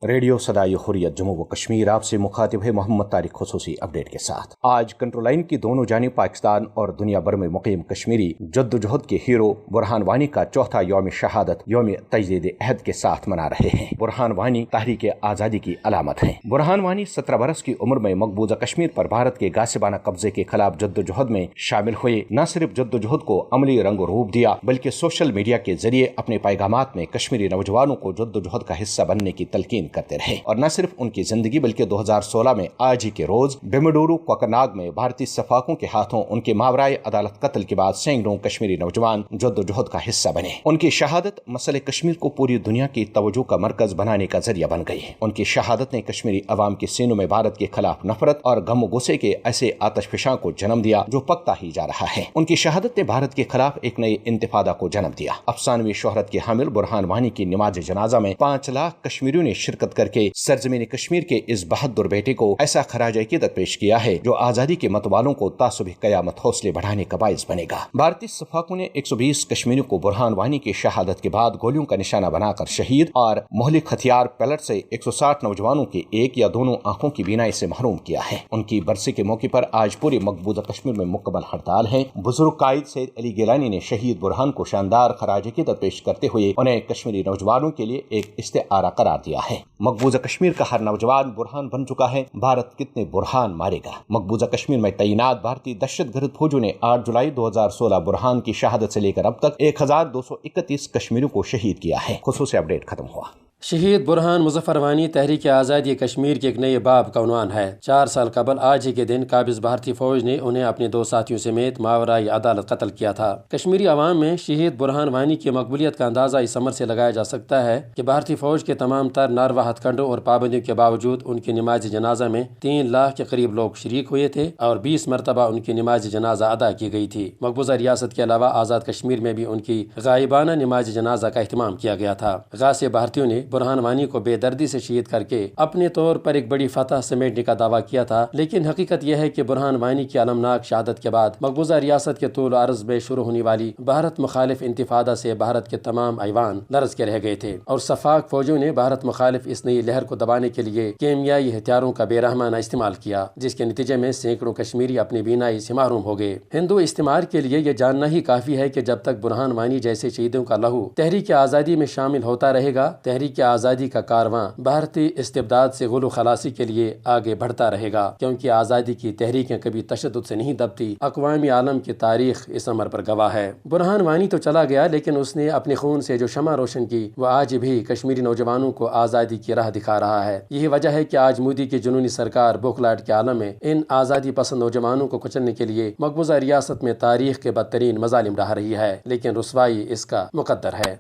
Radio سدائے حریت جموں و کشمیر آپ سے مخاطب ہے محمد طارق خصوصی اپڈیٹ کے ساتھ۔ آج کنٹرول لائن کی دونوں جانب پاکستان اور دنیا بھر میں مقیم کشمیری جدوجہد کے ہیرو برہان وانی کا چوتھا یوم شہادت یوم تجدید عہد کے ساتھ منا رہے ہیں۔ برہان وانی تحریک آزادی کی علامت ہیں۔ برہان وانی 17 برس کی عمر میں مقبوضہ کشمیر پر بھارت کے غاصبانہ قبضے کے خلاف جدوجہد میں شامل ہوئے۔ نہ صرف جدوجہد کو عملی رنگ و روپ دیا بلکہ سوشل میڈیا کے ذریعے اپنے پیغامات میں کشمیری نوجوانوں کو جدوجہد کا حصہ بننے کی تلقین کرتے رہے، اور نہ صرف ان کی زندگی بلکہ 2016 میں آج ہی کے روز بمڈورو کوکرناگ میں بھارتی سفاکوں کے ہاتھوں ان کے ماورائے عدالت قتل کے بعد سینکڑوں کشمیری نوجوان جدوجہد کا حصہ بنے۔ ان کی شہادت مسئلہ کشمیر کو پوری دنیا کی توجہ کا مرکز بنانے کا ذریعہ بن گئی۔ ان کی شہادت نے کشمیری عوام کے سینوں میں بھارت کے خلاف نفرت اور غم و غصے کے ایسے آتش فشاں کو جنم دیا جو پکتا ہی جا رہا ہے۔ ان کی شہادت نے بھارت کے خلاف ایک نئے انتفاضہ کو جنم دیا۔ افسانوی شہرت کے حامل برہان وانی کی نماز جنازہ میں 5 لاکھ کشمیریوں نے شرکت کر کے سرزمین کشمیر کے اس بہادر بیٹے کو ایسا خراج عقیدت پیش کیا ہے جو آزادی کے متوالوں کو تا صبح قیامت حوصلے بڑھانے کا باعث بنے گا۔ بھارتی سفاکوں نے 120 کشمیریوں کو برہان وانی کی شہادت کے بعد گولیوں کا نشانہ بنا کر شہید اور مہلک ہتھیار پیلٹ سے 160 نوجوانوں کے ایک یا دونوں آنکھوں کی بینائی سے محروم کیا ہے۔ ان کی برسی کے موقع پر آج پورے مقبوضہ کشمیر میں مکمل ہڑتال ہے۔ بزرگ قائد سید علی گیلانی نے شہید برہان کو شاندار خراج عقیدت پیش کرتے ہوئے انہیں کشمیری نوجوانوں کے لیے ایک استعارہ قرار دیا ہے۔ مقبوضہ کشمیر کا ہر نوجوان برہان بن چکا ہے، بھارت کتنے برہان مارے گا۔ مقبوضہ کشمیر میں تعینات بھارتی دہشت گرد فوجوں نے 8 جولائی 2016 برہان کی شہادت سے لے کر اب تک 1231 کشمیریوں کو شہید کیا ہے۔ خصوصی اپڈیٹ ختم ہوا۔ شہید برہان مظفر وانی تحریک آزادی کشمیر کے ایک نئے باب کا عنوان ہے۔ 4 سال قبل آج ہی کے دن قابض بھارتی فوج نے انہیں اپنے 2 ساتھیوں سمیت ماورائی عدالت قتل کیا تھا۔ کشمیری عوام میں شہید برہان وانی کی مقبولیت کا اندازہ اس عمر سے لگایا جا سکتا ہے کہ بھارتی فوج کے تمام تر ناروا ہتھ کنڈوں اور پابندیوں کے باوجود ان کی نماز جنازہ میں 3 لاکھ کے قریب لوگ شریک ہوئے تھے اور 20 مرتبہ ان کی نماز جنازہ ادا کی گئی تھی۔ مقبوضہ ریاست کے علاوہ آزاد کشمیر میں بھی ان کی غائبانہ نماز جنازہ کا اہتمام کیا گیا تھا۔ غاصب بھارتیوں نے برہان وانی کو بے دردی سے شہید کر کے اپنے طور پر ایک بڑی فتح سمیٹنے کا دعویٰ کیا تھا، لیکن حقیقت یہ ہے کہ برہان وانی کی المناک شہادت کے بعد مقبوضہ ریاست کے طول و عرض میں شروع ہونے والی بھارت مخالف انتفاضہ سے بھارت کے تمام ایوان لرز کے رہ گئے تھے، اور سفاک فوجوں نے بھارت مخالف اس نئی لہر کو دبانے کے لیے کیمیائی ہتھیاروں کا بے رحمانہ استعمال کیا، جس کے نتیجے میں سینکڑوں کشمیری اپنی بینائی سے محروم ہو گئے۔ ہندو استعمار کے لیے یہ جاننا ہی کافی ہے کہ جب تک برہان وانی جیسے شہیدوں کا لہو تحریک آزادی میں شامل ہوتا رہے گا، تحریک آزادی کا کارواں بھارتی استبداد سے غلو خلاصی کے لیے آگے بڑھتا رہے گا، کیونکہ آزادی کی تحریکیں کبھی تشدد سے نہیں دبتی۔ اقوام عالم کی تاریخ اس امر پر گواہ ہے۔ برہان وانی تو چلا گیا، لیکن اس نے اپنے خون سے جو شمع روشن کی وہ آج بھی کشمیری نوجوانوں کو آزادی کی راہ دکھا رہا ہے۔ یہی وجہ ہے کہ آج مودی کی جنونی سرکار بوکھلاہٹ کے عالم میں ان آزادی پسند نوجوانوں کو کچلنے کے لیے مقبوضہ ریاست میں تاریخ کے بدترین مظالم ڈھا رہی ہے، لیکن رسوائی اس کا مقدر ہے۔